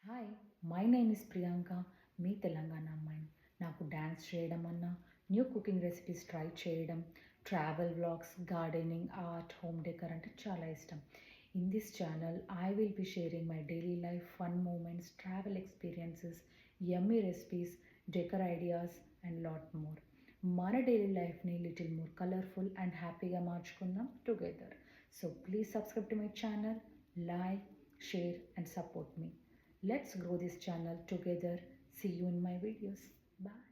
Hi, my name is Priyanka. మీ తెలంగాణ అమ్మాయిని. నాకు డ్యాన్స్ చేయడం అన్నా, న్యూ కుకింగ్ రెసిపీస్ ట్రై చేయడం, travel vlogs, gardening, art, home decor అంటే చాలా ఇష్టం. In this channel I will be sharing my daily life, fun moments, travel experiences, yummy recipes, decor ideas and lot more. మన daily లైఫ్ని little more colourful and హ్యాపీగా మార్చుకుందాం together. So please subscribe to my channel, like, share and support me. Let's grow this channel together. See you in my videos. Bye.